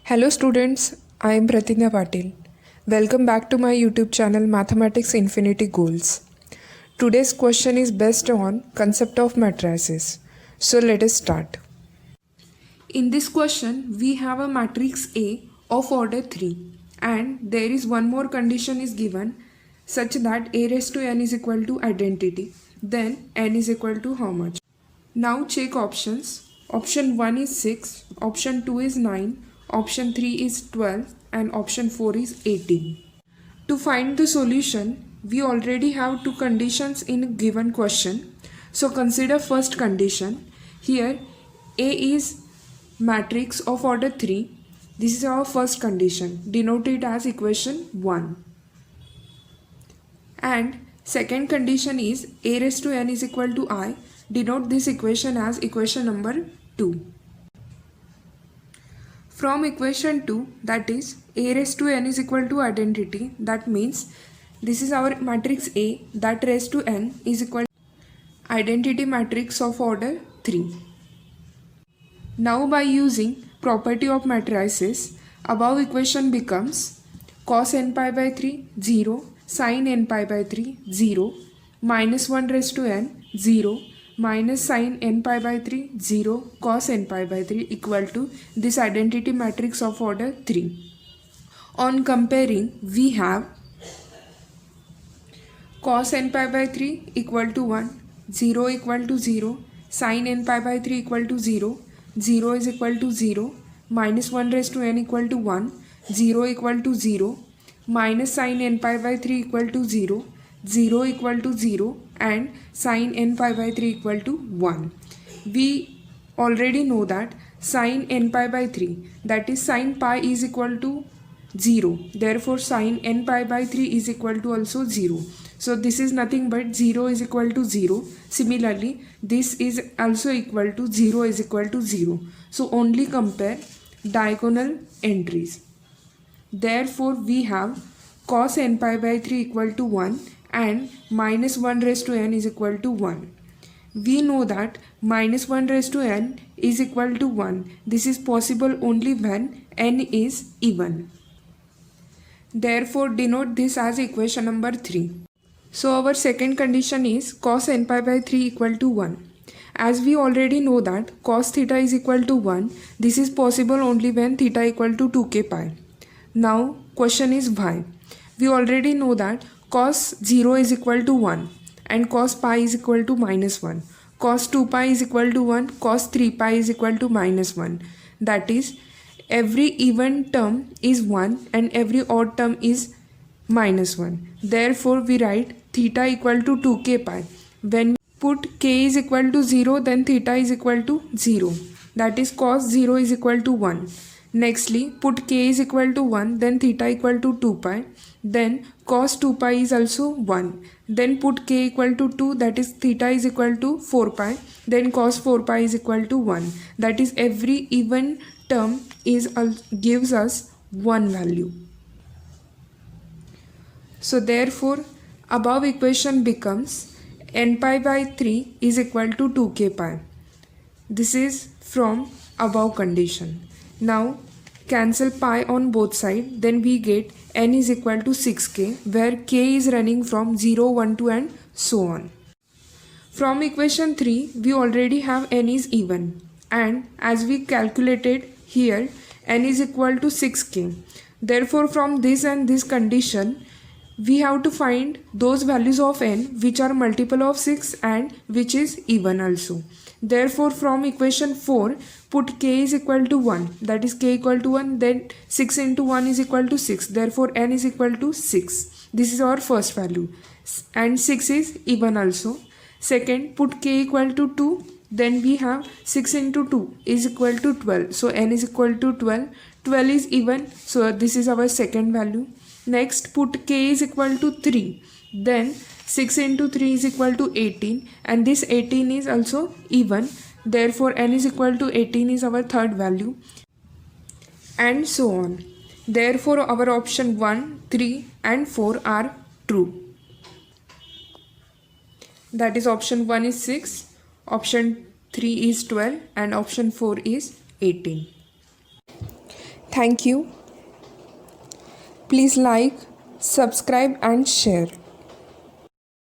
Hello students, I am Pratibha Patil. Welcome back to my YouTube channel Mathematics Infinity Goals. Today's question is based on concept of matrices. So let us start. In this question, we have a matrix A of order 3 and there is one more condition is given such that A raised to n is equal to identity. Then n is equal to how much? Now check options. Option 1 is 6, option 2 is 9, option 3 is 12 and option 4 is 18. To find the solution, we already have two conditions in a given question. So consider first condition. Here A is matrix of order 3. This is our first condition, denoted as equation 1. And second condition is A raised to n is equal to I. Denote this equation as equation number 2. From equation 2, that is A raised to n is equal to identity, that means this is our matrix A that raised to n is equal to identity matrix of order 3. Now by using property of matrices, above equation becomes cos n pi by 3 0, sin n pi by 3 0, minus 1 raised to n 0, minus sin n pi by 3 0, cos n pi by 3 equal to this identity matrix of order 3. On comparing, we have cos n pi by 3 equal to 1, 0 equal to 0, sin n pi by 3 equal to 0, 0 is equal to 0, minus 1 raised to n equal to 1, 0 equal to 0, minus sin n pi by 3 equal to 0, 0 equal to 0 and sin n pi by 3 equal to 1. We already know that sin n pi by 3, that is sin pi is equal to 0. Therefore sin n pi by 3 is equal to also 0. So this is nothing but 0 is equal to 0. Similarly, this is also equal to 0 is equal to 0. So only compare diagonal entries. Therefore we have cos n pi by 3 equal to 1 and minus 1 raised to n is equal to 1. We know that minus 1 raised to n is equal to 1. This is possible only when n is even. Therefore denote this as equation number 3. So our second condition is cos n pi by 3 equal to 1. As we already know that cos theta is equal to 1, this is possible only when theta equal to 2k pi. Now question is why. We already know that cos 0 is equal to 1 and cos pi is equal to minus 1. Cos 2 pi is equal to 1, cos 3 pi is equal to minus 1. That is, every even term is 1 and every odd term is minus 1. Therefore we write theta equal to 2k pi. When we put k is equal to 0, then theta is equal to 0. That is cos 0 is equal to 1. Nextly, put k is equal to 1, then theta equal to 2 pi. Then cos 2 pi is also 1. Then put k equal to 2, that is theta is equal to 4 pi. Then cos 4 pi is equal to 1. That is every even term gives us one value. So therefore above equation becomes n pi by 3 is equal to 2k pi. This is from above condition. Now cancel pi on both sides, then we get n is equal to 6k, where k is running from 0, 1, 2 and so on. From equation 3 we already have n is even, and as we calculated here n is equal to 6k. Therefore from this and this condition we have to find those values of n which are multiple of 6 and which is even also. Therefore from equation 4 put k is equal to 1, that is k equal to 1, then 6 into 1 is equal to 6, therefore n is equal to 6. This is our first value and 6 is even also. Second, put k equal to 2, then we have 6 into 2 is equal to 12, so n is equal to 12. 12 is even, so this is our second value. Next, put k is equal to 3, then 6 into 3 is equal to 18 and this 18 is also even, therefore n is equal to 18 is our third value and so on. Therefore our option 1, 3 and 4 are true. That is option 1 is 6, option 3 is 12 and option 4 is 18. Thank you. Please like, subscribe and share.